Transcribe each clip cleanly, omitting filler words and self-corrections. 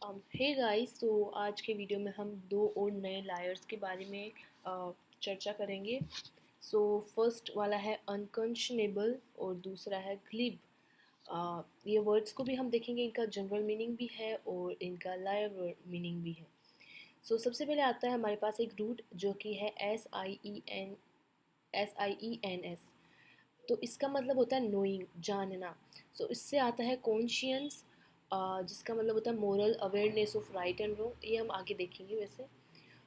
Hey guys, तो आज के वीडियो में हम दो और नए लायर्स के बारे में चर्चा करेंगे। सो फर्स्ट वाला है अनकंशनेबल और दूसरा है ग्लिब। ये वर्ड्स को भी हम देखेंगे, इनका जनरल मीनिंग भी है और इनका लायर मीनिंग भी है। सो सबसे पहले आता है हमारे पास एक रूट जो कि है SIENS। तो इसका मतलब होता है नोइंग, जानना। सो इससे आता है कॉन्शियंस, जिसका मतलब होता है moral awareness of right and wrong. ये हम आगे देखेंगे वैसे।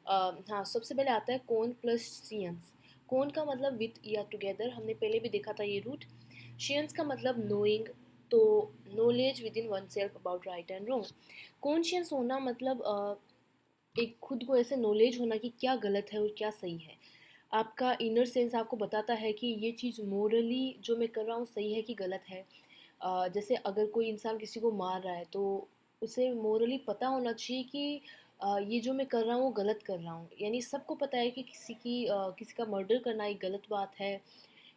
हाँ, सबसे पहले आता है कॉन प्लस शियंस। कॉन का मतलब विथ या टुगेदर, हमने पहले भी देखा था ये रूट। शियंस का मतलब नोइंग, तो knowledge with in one self about right and wrong. Conscience होना मतलब एक खुद को ऐसे नॉलेज होना कि क्या गलत है और क्या सही है। आपका इनर सेंस आपको बताता है कि ये चीज़ मोरली जो मैं कर रहा हूँ सही है कि गलत है। जैसे अगर कोई इंसान किसी को मार रहा है तो उसे मोरली पता होना चाहिए कि ये जो मैं कर रहा हूँ वो गलत कर रहा हूँ। यानी सबको पता है कि किसी का मर्डर करना एक गलत बात है,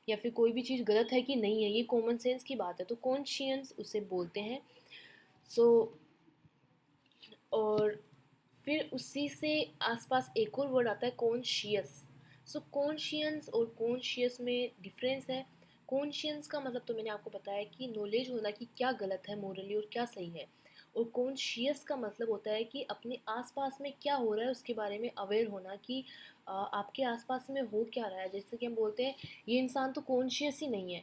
या फिर कोई भी चीज़ गलत है कि नहीं है। ये कॉमन सेंस की बात है, तो कॉन्शियंस उसे बोलते हैं। सो और फिर उसी से आसपास एक और वर्ड आता है कॉन्शियस। सो कॉन्शियंस और कॉन्शियस में डिफरेंस है। कॉन्शियंस का मतलब तो मैंने आपको बताया कि नॉलेज होना कि क्या गलत है मोरली और क्या सही है। और कॉन्शियस का मतलब होता है कि अपने आसपास में क्या हो रहा है उसके बारे में अवेयर होना कि आपके आसपास में हो क्या रहा है। जैसे कि हम बोलते हैं ये इंसान तो कॉन्शियस ही नहीं है।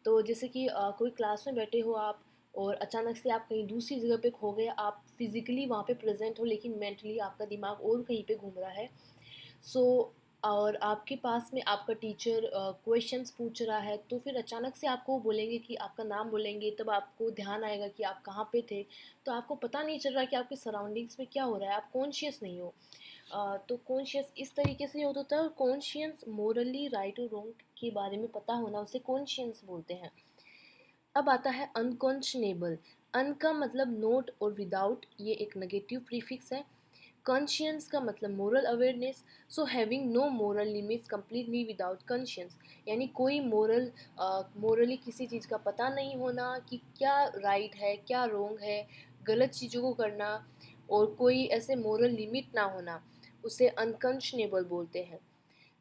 तो जैसे कि कोई क्लास में बैठे हो आप और अचानक से आप कहीं दूसरी जगह पे खो गए। आप फिजिकली वहाँ पे प्रेजेंट हो लेकिन मेंटली आपका दिमाग और कहीं पे घूम रहा है। सो और आपके पास में आपका टीचर क्वेश्चंस पूछ रहा है, तो फिर अचानक से आपको वो बोलेंगे कि आपका नाम बोलेंगे, तब आपको ध्यान आएगा कि आप कहाँ पे थे। तो आपको पता नहीं चल रहा कि आपके सराउंडिंग्स में क्या हो रहा है, आप कॉन्शियस नहीं हो। तो कॉन्शियस इस तरीके से होता है। और कॉन्शियस मोरली राइट और रॉन्ग के बारे में पता होना, उसे कॉन्शियस बोलते हैं। अब आता है अनकॉन्शनेबल। अन का मतलब नोट और विदाउट, ये एक नेगेटिव प्रीफिक्स है। कॉन्शियंस का मतलब moral awareness. So having no moral limits completely without conscience, यानी कोई मोरली किसी चीज़ का पता नहीं होना कि क्या राइट है क्या रॉन्ग है, गलत चीज़ों को करना और कोई ऐसे मोरल लिमिट ना होना, उसे अनकॉन्शनेबल बोलते हैं।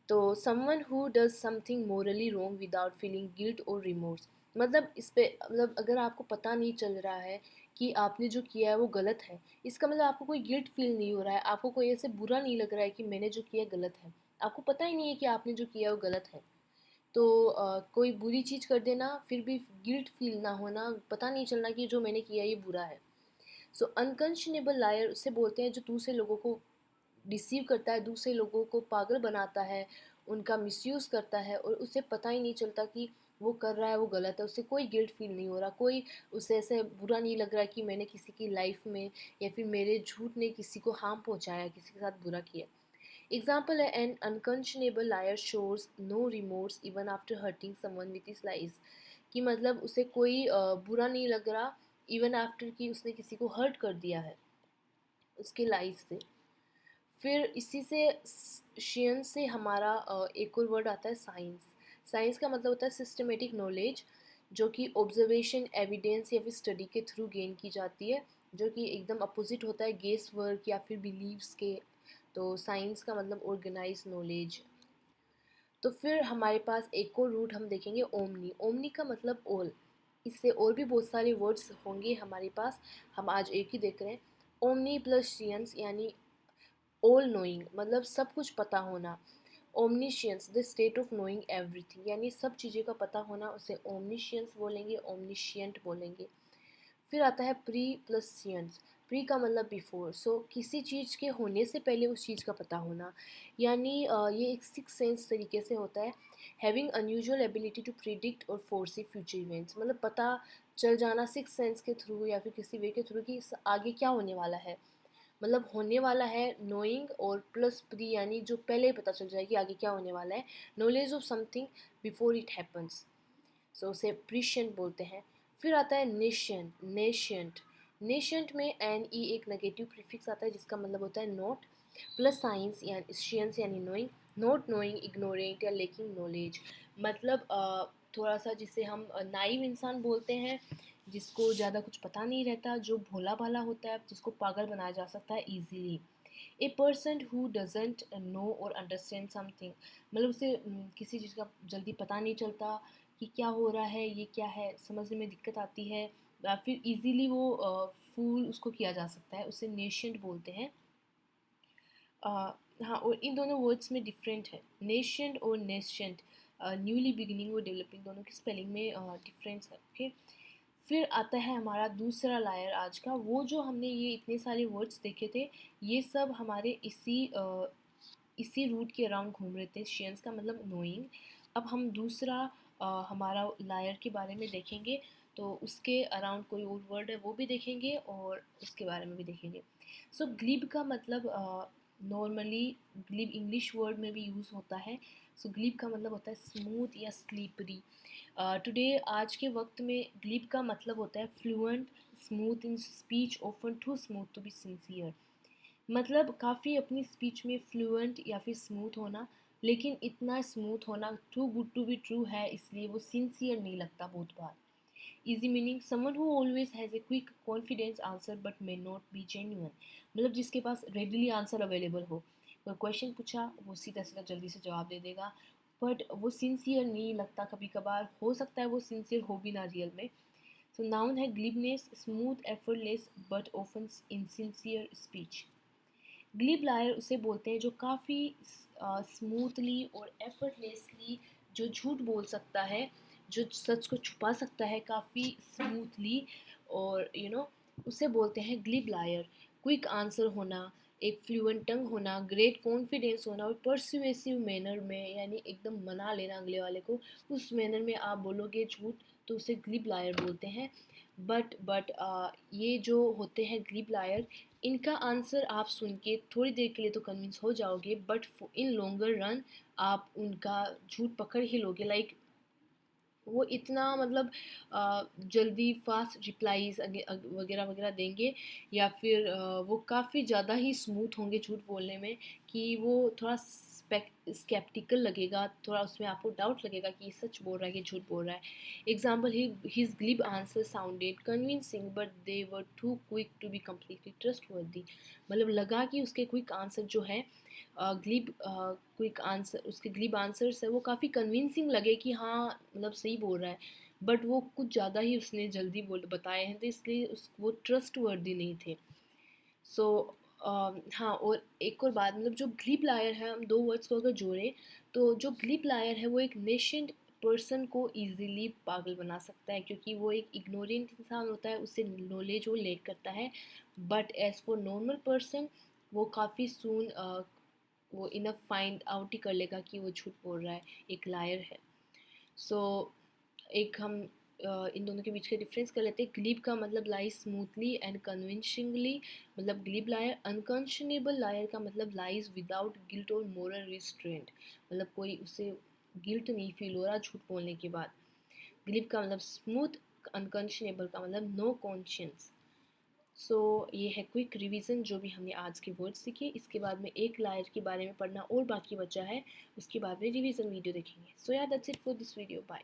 तो someone who does something Morli wrong without feeling guilt और रिमोर्स। मतलब इस पे मतलब अगर आपको पता नहीं चल रहा है कि आपने जो किया है वो गलत है, इसका मतलब आपको कोई गिल्ट फील नहीं हो रहा है, आपको कोई ऐसे बुरा नहीं लग रहा है कि मैंने जो किया गलत है। आपको पता ही नहीं है कि आपने जो किया वो गलत है। तो कोई बुरी चीज़ कर देना फिर भी गिल्ट फील ना होना, पता नहीं चलना कि जो मैंने किया ये बुरा है। सो अनकंशनेबल लायर उसे बोलते हैं जो दूसरे लोगों को डिसीव करता है, दूसरे लोगों को पागल बनाता है, उनका मिसयूज़ करता है और उसे पता ही नहीं चलता कि वो कर रहा है वो गलत है। उसे कोई गिल्ट फील नहीं हो रहा, कोई उसे ऐसे बुरा नहीं लग रहा कि मैंने किसी की लाइफ में या फिर मेरे झूठ ने किसी को हार्म पहुंचाया, किसी के साथ बुरा किया। एग्जाम्पल है an unconscionable liar shows no remorse even after hurting someone with his lies. कि मतलब उसे कोई बुरा नहीं लग रहा इवन आफ्टर कि उसने किसी को हर्ट कर दिया है उसके लाइज से। फिर इसी से शियन से हमारा एक और वर्ड आता है साइंस। साइंस का मतलब होता है सिस्टमेटिक नॉलेज, जो कि ऑब्जर्वेशन एविडेंस या फिर स्टडी के थ्रू गेन की जाती है, जो कि एकदम अपोजिट होता है गेस वर्क या फिर बिलीव्स के। तो साइंस का मतलब ऑर्गेनाइज नॉलेज। तो फिर हमारे पास एक और रूट हम देखेंगे ओमनी। ओमनी का मतलब ऑल। इससे और भी बहुत सारे वर्ड्स होंगे हमारे पास, हम आज एक ही देख रहे हैं। ओमनी प्लस शियंस यानी ऑल नोइंग, मतलब सब कुछ पता होना। Omniscience the state of knowing everything, यानी सब चीज़ें का पता होना, उसे ओमनिशियंस बोलेंगे, ओमनिशियंट बोलेंगे। फिर आता है प्री प्लस सियंस। प्री का मतलब बिफोर। सो किसी चीज़ के होने से पहले उस चीज़ का पता होना, यानी ये एक सिक्स सेंस तरीके से होता है। Having unusual ability to predict और फोरसी फ्यूचर इवेंट्स, मतलब पता चल जाना सिक्स सेंस के थ्रू या फिर किसी वे के थ्रू कि आगे क्या होने वाला है। मतलब होने वाला है नोइंग, और प्लस प्री यानी जो पहले ही पता चल जाए कि आगे क्या होने वाला है। Knowledge of something before it happens, so उसे प्रिशियंट बोलते हैं। फिर आता है नेशियंट। नेशियंट में एन ई एक नेगेटिव प्रीफिक्स आता है जिसका मतलब होता है नॉट, प्लस साइंस यानी शियंस यानी नोइंग। नॉट नोइंग, इग्नोरेंट या लेकिंग नॉलेज, मतलब थोड़ा सा जिसे हम नाइव इंसान बोलते हैं, जिसको ज़्यादा कुछ पता नहीं रहता, जो भोला भाला होता है, जिसको पागल बनाया जा सकता है easily. A person who doesn't know और अंडरस्टैंड समथिंग, मतलब उसे किसी चीज़ का जल्दी पता नहीं चलता कि क्या हो रहा है, ये क्या है, समझने में दिक्कत आती है, या फिर इजीली वो फूल उसको किया जा सकता है, उसे नेशेंट बोलते हैं। हाँ, और इन दोनों वर्ड्स में डिफरेंट है, नेशेंट और नेशेंट, न्यूली बिगिनिंग और डेवलपिंग, दोनों की स्पेलिंग में डिफरेंस है। ओके, फिर आता है हमारा दूसरा लायर आज का। वो जो हमने ये इतने सारे वर्ड्स देखे थे, ये सब हमारे इसी रूट के अराउंड घूम रहे थे। शियंस का मतलब नोइंग। अब हम दूसरा हमारा लायर के बारे में देखेंगे, तो उसके अराउंड कोई और वर्ड है वो भी देखेंगे और उसके बारे में भी देखेंगे। सो ग्लिब का मतलब नॉर्मली ग्लिब इंग्लिश वर्ड में भी यूज़ होता है। सो ग्लिब का मतलब होता है स्मूथ या स्लीपरी। टुडे आज के वक्त में ग्लिब का मतलब होता है fluent, smooth in speech, often too smooth to be sincere. मतलब काफ़ी अपनी स्पीच में फ्लुएंट या फिर स्मूथ होना, लेकिन इतना स्मूथ होना too good to be true है, इसलिए वो सिंसियर नहीं लगता बहुत बार। Easy meaning someone who always has a quick confidence answer but may not be genuine, मतलब जिसके पास रेडिली आंसर अवेलेबल हो। कोई क्वेश्चन पूछा, वो सीधा सीधा जल्दी से जवाब दे देगा, बट वो सिंसियर नहीं लगता। कभी कभार हो सकता है वो सिंसियर हो भी ना रियल में। सो नाउन है glibness, smooth, effortless but often insincere speech. Glib liar उसे बोलते हैं जो काफ़ी स्मूथली और एफर्टलेसली जो झूठ बोल सकता है, जो सच को छुपा सकता है काफ़ी स्मूथली, और उसे बोलते हैं ग्लिब लायर। क्विक आंसर होना, एक फ्लुएंट टंग होना, ग्रेट कॉन्फिडेंस होना, और परसुएसिव मैनर में, यानी एकदम मना लेना अगले वाले को, उस मैनर में आप बोलोगे झूठ, तो उसे ग्लिब लायर बोलते हैं। बट ये जो होते हैं ग्लिब लायर, इनका आंसर आप सुन के थोड़ी देर के लिए तो कन्विंस हो जाओगे, बट इन लॉन्गर रन आप उनका झूठ पकड़ ही लोगे। लाइक वो इतना मतलब जल्दी फास्ट रिप्लाईज वगैरह वगैरह देंगे, या फिर वो काफ़ी ज़्यादा ही स्मूथ होंगे झूठ बोलने में, कि वो थोड़ा स्केप्टिकल लगेगा, थोड़ा उसमें आपको डाउट लगेगा कि ये सच बोल रहा है कि झूठ बोल रहा है। Example, his glib answer sounded convincing but they were too quick to be completely trustworthy, मतलब लगा कि उसके क्विक आंसर जो है ग्लिब क्विक आंसर, उसके ग्लिब आंसर्स है वो काफ़ी कन्विंसिंग लगे कि हाँ मतलब सही बोल रहा है, बट वो कुछ ज़्यादा ही उसने जल्दी बोल बताए हैं, तो इसलिए वो ट्रस्ट वर्दी नहीं थे। सो हाँ, और एक और बात, मतलब जो ग्लिब लायर है, हम दो वर्ड्स को अगर जोड़ें, तो जो ग्लिब लायर है वो एक नेशेंट पर्सन को इजीली पागल बना सकता है, क्योंकि वो एक इग्नोरेंट इंसान होता है, उससे नॉलेज वो लेक करता है। But as for normal person, वो काफ़ी सून वो इनफ फाइंड आउट ही कर लेगा कि वो झूठ बोल रहा है, एक लायर है। सो एक हम इन दोनों के बीच का डिफरेंस कर लेते हैं। ग्लिब का मतलब लाई स्मूथली एंड कन्विंसिंगली, मतलब ग्लिब लायर। अनकंशनेबल लायर का मतलब लाइज विदाउट गिल्ट और मोरल रिस्ट्रेंट, मतलब कोई उसे गिल्ट नहीं फील हो रहा झूठ बोलने के बाद। ग्लिब का मतलब स्मूथ, अनकंशनेबल का मतलब नो कॉन्शियंस। सो ये है क्विक रिवीजन जो भी हमने आज के वर्ड सीखे। इसके बाद में एक लायर के बारे में पढ़ना और बाकी बचा है, उसके बाद में रिवीजन वीडियो देखेंगे। So yeah that's it for this video, bye.